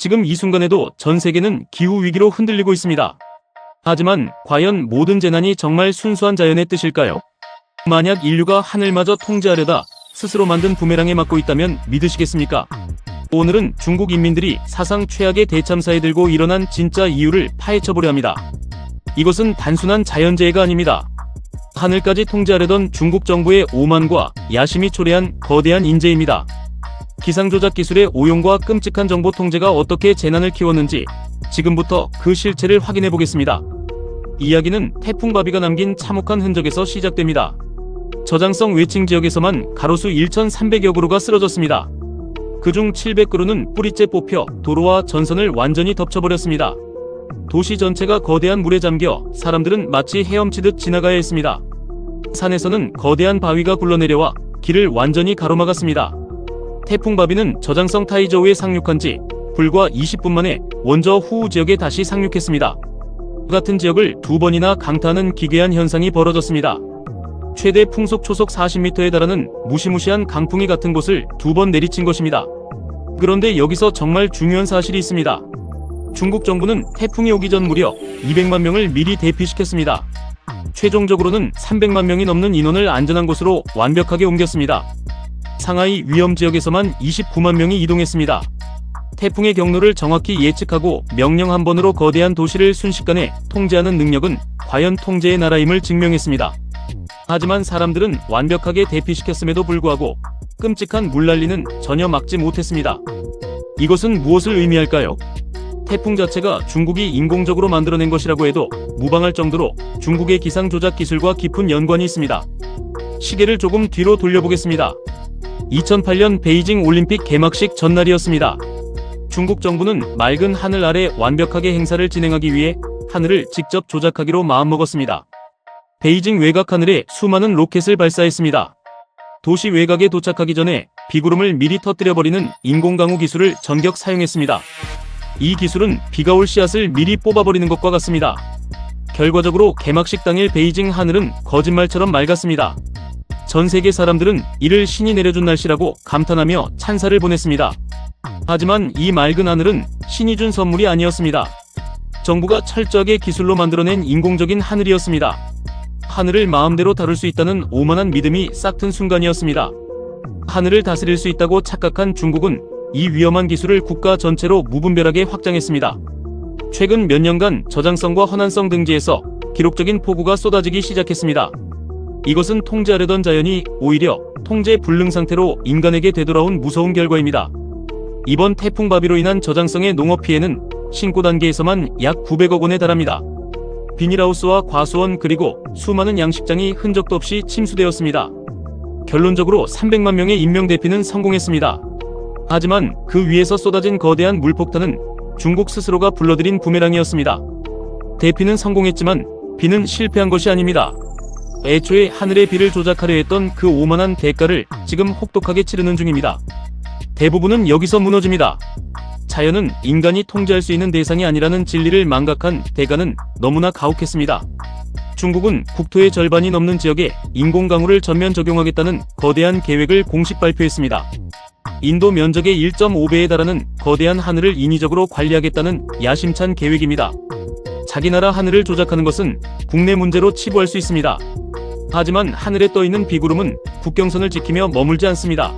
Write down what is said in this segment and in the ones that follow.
지금 이 순간에도 전 세계는 기후위기로 흔들리고 있습니다. 하지만 과연 모든 재난이 정말 순수한 자연의 뜻일까요? 만약 인류가 하늘마저 통제하려다 스스로 만든 부메랑에 맞고 있다면 믿으시겠습니까? 오늘은 중국 인민들이 사상 최악의 대참사에 들고 일어난 진짜 이유를 파헤쳐보려 합니다. 이것은 단순한 자연재해가 아닙니다. 하늘까지 통제하려던 중국 정부의 오만과 야심이 초래한 거대한 인재입니다. 기상조작 기술의 오용과 끔찍한 정보 통제가 어떻게 재난을 키웠는지 지금부터 그 실체를 확인해 보겠습니다. 이야기는 태풍 바비가 남긴 참혹한 흔적에서 시작됩니다. 저장성 외층 지역에서만 가로수 1,300여 그루가 쓰러졌습니다. 그중 700그루는 뿌리째 뽑혀 도로와 전선을 완전히 덮쳐버렸습니다. 도시 전체가 거대한 물에 잠겨 사람들은 마치 헤엄치듯 지나가야 했습니다. 산에서는 거대한 바위가 굴러내려와 길을 완전히 가로막았습니다. 태풍 바비는 저장성 타이저우에 상륙한 지 불과 20분 만에 원저 후우 지역에 다시 상륙했습니다. 같은 지역을 2번이나 강타하는 기괴한 현상이 벌어졌습니다. 최대 풍속 초속 40m에 달하는 무시무시한 강풍이 같은 곳을 2번 내리친 것입니다. 그런데 여기서 정말 중요한 사실이 있습니다. 중국 정부는 태풍이 오기 전 무려 200만 명을 미리 대피시켰습니다. 최종적으로는 300만 명이 넘는 인원을 안전한 곳으로 완벽하게 옮겼습니다. 상하이 위험 지역에서만 29만 명이 이동했습니다. 태풍의 경로를 정확히 예측하고 명령 한 번으로 거대한 도시를 순식간에 통제하는 능력은 과연 통제의 나라임을 증명했습니다. 하지만 사람들은 완벽하게 대피시켰음에도 불구하고 끔찍한 물난리는 전혀 막지 못했습니다. 이것은 무엇을 의미할까요? 태풍 자체가 중국이 인공적으로 만들어낸 것이라고 해도 무방할 정도로 중국의 기상 조작 기술과 깊은 연관이 있습니다. 시계를 조금 뒤로 돌려보겠습니다. 2008년 베이징 올림픽 개막식 전날이었습니다. 중국 정부는 맑은 하늘 아래 완벽하게 행사를 진행하기 위해 하늘을 직접 조작하기로 마음먹었습니다. 베이징 외곽 하늘에 수많은 로켓을 발사했습니다. 도시 외곽에 도착하기 전에 비구름을 미리 터뜨려버리는 인공강우 기술을 전격 사용했습니다. 이 기술은 비가 올 씨앗을 미리 뽑아버리는 것과 같습니다. 결과적으로 개막식 당일 베이징 하늘은 거짓말처럼 맑았습니다. 전 세계 사람들은 이를 신이 내려준 날씨라고 감탄하며 찬사를 보냈습니다. 하지만 이 맑은 하늘은 신이 준 선물이 아니었습니다. 정부가 철저하게 기술로 만들어낸 인공적인 하늘이었습니다. 하늘을 마음대로 다룰 수 있다는 오만한 믿음이 싹튼 순간이었습니다. 하늘을 다스릴 수 있다고 착각한 중국은 이 위험한 기술을 국가 전체로 무분별하게 확장했습니다. 최근 몇 년간 저장성과 허난성 등지에서 기록적인 폭우가 쏟아지기 시작했습니다. 이것은 통제하려던 자연이 오히려 통제 불능 상태로 인간에게 되돌아온 무서운 결과입니다. 이번 태풍 바비로 인한 저장성의 농업 피해는 신고 단계에서만 약 900억 원에 달합니다. 비닐하우스와 과수원 그리고 수많은 양식장이 흔적도 없이 침수되었습니다. 결론적으로 300만 명의 인명 대피는 성공했습니다. 하지만 그 위에서 쏟아진 거대한 물폭탄은 중국 스스로가 불러들인 부메랑이었습니다. 대피는 성공했지만 비는 실패한 것이 아닙니다. 애초에 하늘의 비를 조작하려 했던 그 오만한 대가를 지금 혹독하게 치르는 중입니다. 대부분은 여기서 무너집니다. 자연은 인간이 통제할 수 있는 대상이 아니라는 진리를 망각한 대가는 너무나 가혹했습니다. 중국은 국토의 절반이 넘는 지역에 인공강우를 전면 적용하겠다는 거대한 계획을 공식 발표했습니다. 인도 면적의 1.5배에 달하는 거대한 하늘을 인위적으로 관리하겠다는 야심찬 계획입니다. 자기 나라 하늘을 조작하는 것은 국내 문제로 치부할 수 있습니다. 하지만 하늘에 떠있는 비구름은 국경선을 지키며 머물지 않습니다.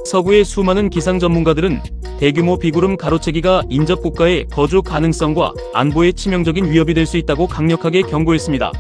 서구의 수많은 기상 전문가들은 대규모 비구름 가로채기가 인접 국가의 거주 가능성과 안보에 치명적인 위협이 될 수 있다고 강력하게 경고했습니다.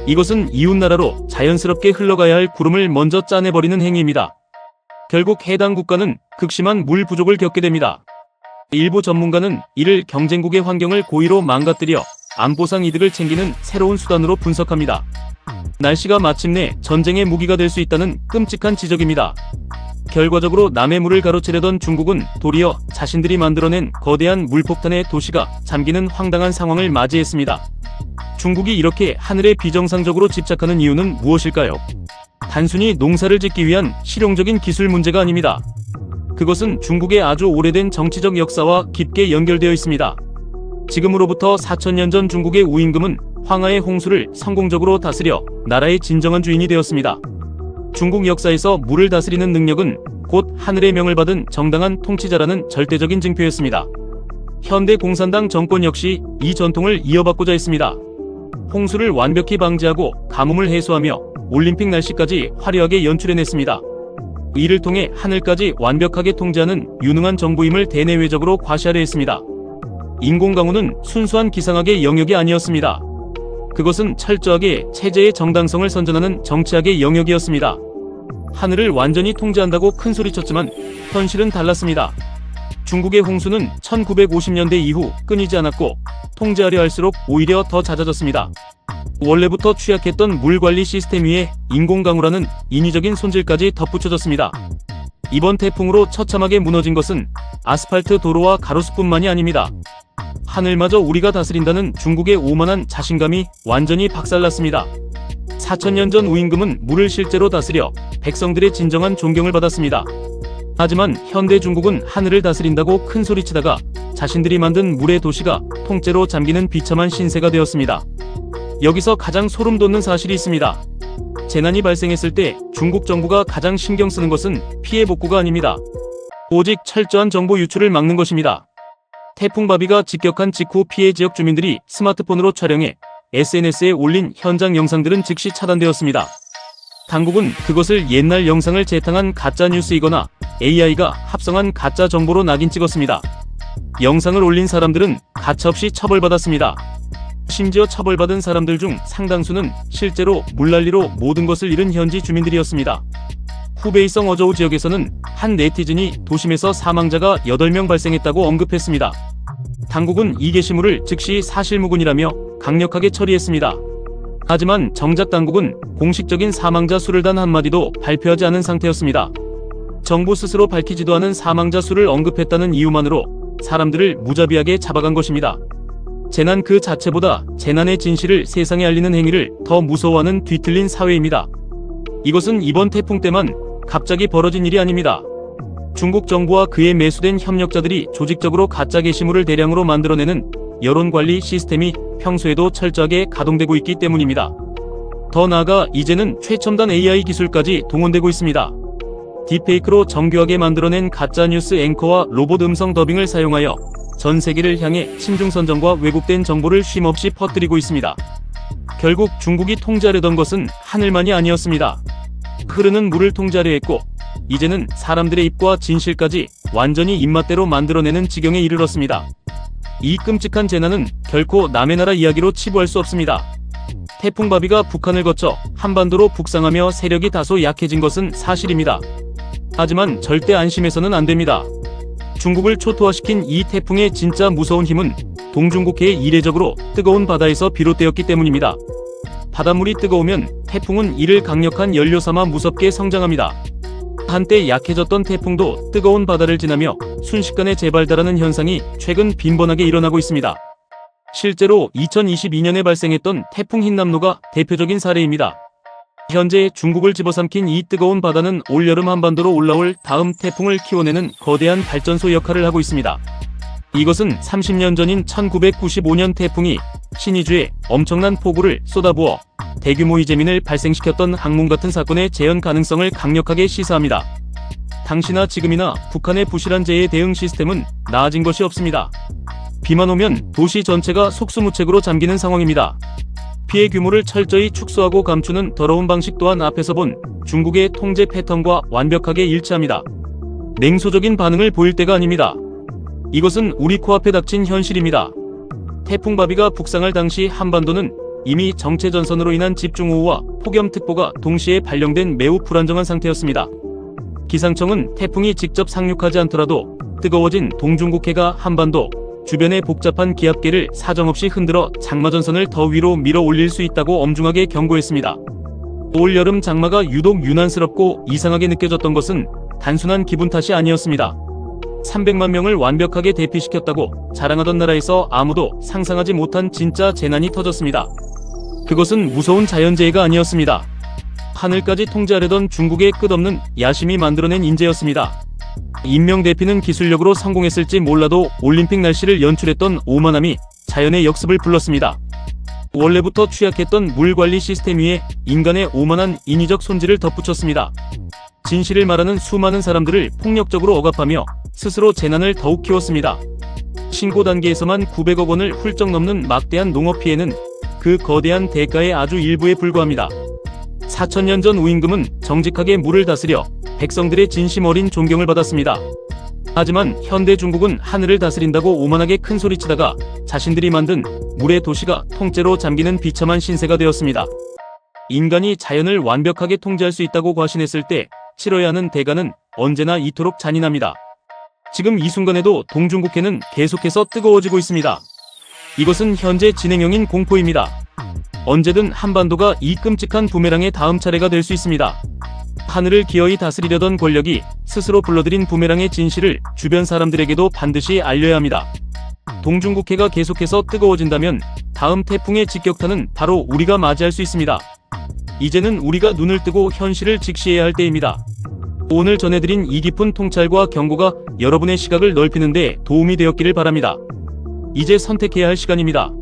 이것은 이웃나라로 자연스럽게 흘러가야 할 구름을 먼저 짜내버리는 행위입니다. 결국 해당 국가는 극심한 물 부족을 겪게 됩니다. 일부 전문가는 이를 경쟁국의 환경을 고의로 망가뜨려 안보상 이득을 챙기는 새로운 수단으로 분석합니다. 날씨가 마침내 전쟁의 무기가 될 수 있다는 끔찍한 지적입니다. 결과적으로 남의 물을 가로채려던 중국은 도리어 자신들이 만들어낸 거대한 물폭탄에 도시가 잠기는 황당한 상황을 맞이했습니다. 중국이 이렇게 하늘에 비정상적으로 집착하는 이유는 무엇일까요? 단순히 농사를 짓기 위한 실용적인 기술 문제가 아닙니다. 그것은 중국의 아주 오래된 정치적 역사와 깊게 연결되어 있습니다. 지금으로부터 4000년 전 중국의 우임금은 황하의 홍수를 성공적으로 다스려 나라의 진정한 주인이 되었습니다. 중국 역사에서 물을 다스리는 능력은 곧 하늘의 명을 받은 정당한 통치자라는 절대적인 증표였습니다. 현대공산당 정권 역시 이 전통을 이어받고자 했습니다. 홍수를 완벽히 방지하고 가뭄을 해소하며 올림픽 날씨까지 화려하게 연출해냈습니다. 이를 통해 하늘까지 완벽하게 통제하는 유능한 정부임을 대내외적으로 과시하려 했습니다. 인공강우는 순수한 기상학의 영역이 아니었습니다. 그것은 철저하게 체제의 정당성을 선전하는 정치학의 영역이었습니다. 하늘을 완전히 통제한다고 큰소리쳤지만 현실은 달랐습니다. 중국의 홍수는 1950년대 이후 끊이지 않았고 통제하려 할수록 오히려 더 잦아졌습니다. 원래부터 취약했던 물관리 시스템 위에 인공강우라는 인위적인 손질까지 덧붙여졌습니다. 이번 태풍으로 처참하게 무너진 것은 아스팔트 도로와 가로수뿐만이 아닙니다. 하늘마저 우리가 다스린다는 중국의 오만한 자신감이 완전히 박살났습니다. 4000년 전 우임금은 물을 실제로 다스려 백성들의 진정한 존경을 받았습니다. 하지만 현대 중국은 하늘을 다스린다고 큰소리치다가 자신들이 만든 물의 도시가 통째로 잠기는 비참한 신세가 되었습니다. 여기서 가장 소름 돋는 사실이 있습니다. 재난이 발생했을 때 중국 정부가 가장 신경 쓰는 것은 피해 복구가 아닙니다. 오직 철저한 정보 유출을 막는 것입니다. 태풍 바비가 직격한 직후 피해 지역 주민들이 스마트폰으로 촬영해 SNS에 올린 현장 영상들은 즉시 차단되었습니다. 당국은 그것을 옛날 영상을 재탕한 가짜 뉴스이거나 AI가 합성한 가짜 정보로 낙인 찍었습니다. 영상을 올린 사람들은 가차없이 처벌받았습니다. 심지어 처벌받은 사람들 중 상당수는 실제로 물난리로 모든 것을 잃은 현지 주민들이었습니다. 후베이성 어저우 지역에서는 한 네티즌이 도심에서 사망자가 8명 발생했다고 언급했습니다. 당국은 이 게시물을 즉시 사실무근이라며 강력하게 처리했습니다. 하지만 정작 당국은 공식적인 사망자 수를 단 한마디도 발표하지 않은 상태였습니다. 정부 스스로 밝히지도 않은 사망자 수를 언급했다는 이유만으로 사람들을 무자비하게 잡아간 것입니다. 재난 그 자체보다 재난의 진실을 세상에 알리는 행위를 더 무서워하는 뒤틀린 사회입니다. 이것은 이번 태풍 때만 갑자기 벌어진 일이 아닙니다. 중국 정부와 그에 매수된 협력자들이 조직적으로 가짜 게시물을 대량으로 만들어내는 여론관리 시스템이 평소에도 철저하게 가동되고 있기 때문입니다. 더 나아가 이제는 최첨단 AI 기술까지 동원되고 있습니다. 딥페이크로 정교하게 만들어낸 가짜뉴스 앵커와 로봇 음성 더빙을 사용하여 전 세계를 향해 친중선전과 왜곡된 정보를 쉼없이 퍼뜨리고 있습니다. 결국 중국이 통제하려던 것은 하늘만이 아니었습니다. 흐르는 물을 통제하려 했고 이제는 사람들의 입과 진실까지 완전히 입맛대로 만들어내는 지경에 이르렀습니다. 이 끔찍한 재난은 결코 남의 나라 이야기로 치부할 수 없습니다. 태풍 바비가 북한을 거쳐 한반도로 북상하며 세력이 다소 약해진 것은 사실입니다. 하지만 절대 안심해서는 안 됩니다. 중국을 초토화시킨 이 태풍의 진짜 무서운 힘은 동중국해의 이례적으로 뜨거운 바다에서 비롯되었기 때문입니다. 바닷물이 뜨거우면 태풍은 이를 강력한 연료 삼아 무섭게 성장합니다. 한때 약해졌던 태풍도 뜨거운 바다를 지나며 순식간에 재발달하는 현상이 최근 빈번하게 일어나고 있습니다. 실제로 2022년에 발생했던 태풍 흰남노가 대표적인 사례입니다. 현재 중국을 집어삼킨 이 뜨거운 바다는 올여름 한반도로 올라올 다음 태풍을 키워내는 거대한 발전소 역할을 하고 있습니다. 이것은 30년 전인 1995년 태풍이 신의주에 엄청난 폭우를 쏟아부어 대규모 이재민을 발생시켰던 항문 같은 사건의 재현 가능성을 강력하게 시사합니다. 당시나 지금이나 북한의 부실한 재해 대응 시스템은 나아진 것이 없습니다. 비만 오면 도시 전체가 속수무책으로 잠기는 상황입니다. 피해 규모를 철저히 축소하고 감추는 더러운 방식 또한 앞에서 본 중국의 통제 패턴과 완벽하게 일치합니다. 냉소적인 반응을 보일 때가 아닙니다. 이것은 우리 코앞에 닥친 현실입니다. 태풍 바비가 북상할 당시 한반도는 이미 정체전선으로 인한 집중호우와 폭염특보가 동시에 발령된 매우 불안정한 상태였습니다. 기상청은 태풍이 직접 상륙하지 않더라도 뜨거워진 동중국해가 한반도 주변의 복잡한 기압계를 사정없이 흔들어 장마전선을 더 위로 밀어 올릴 수 있다고 엄중하게 경고했습니다. 올여름 장마가 유독 유난스럽고 이상하게 느껴졌던 것은 단순한 기분 탓이 아니었습니다. 300만 명을 완벽하게 대피시켰다고 자랑하던 나라에서 아무도 상상하지 못한 진짜 재난이 터졌습니다. 그것은 무서운 자연재해가 아니었습니다. 하늘까지 통제하려던 중국의 끝없는 야심이 만들어낸 인재였습니다. 인명대피는 기술력으로 성공했을지 몰라도 올림픽 날씨를 연출했던 오만함이 자연의 역습을 불렀습니다. 원래부터 취약했던 물관리 시스템 위에 인간의 오만한 인위적 손질을 덧붙였습니다. 진실을 말하는 수많은 사람들을 폭력적으로 억압하며 스스로 재난을 더욱 키웠습니다. 신고 단계에서만 900억 원을 훌쩍 넘는 막대한 농업 피해는 그 거대한 대가의 아주 일부에 불과합니다. 4000년 전 우임금은 정직하게 물을 다스려 백성들의 진심 어린 존경을 받았습니다. 하지만 현대 중국은 하늘을 다스린다고 오만하게 큰소리치다가 자신들이 만든 물의 도시가 통째로 잠기는 비참한 신세가 되었습니다. 인간이 자연을 완벽하게 통제할 수 있다고 과신했을 때 치러야 하는 대가는 언제나 이토록 잔인합니다. 지금 이 순간에도 동중국해는 계속해서 뜨거워지고 있습니다. 이것은 현재 진행형인 공포입니다. 언제든 한반도가 이 끔찍한 부메랑의 다음 차례가 될 수 있습니다. 하늘을 기어이 다스리려던 권력이 스스로 불러들인 부메랑의 진실을 주변 사람들에게도 반드시 알려야 합니다. 동중국해가 계속해서 뜨거워진다면 다음 태풍의 직격탄은 바로 우리가 맞이할 수 있습니다. 이제는 우리가 눈을 뜨고 현실을 직시해야 할 때입니다. 오늘 전해드린 이 깊은 통찰과 경고가 여러분의 시각을 넓히는 데 도움이 되었기를 바랍니다. 이제 선택해야 할 시간입니다.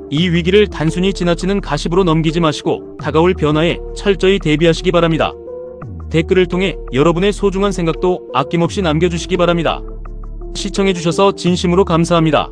이 위기를 단순히 지나치는 가십으로 넘기지 마시고 다가올 변화에 철저히 대비하시기 바랍니다. 댓글을 통해 여러분의 소중한 생각도 아낌없이 남겨주시기 바랍니다. 시청해주셔서 진심으로 감사합니다.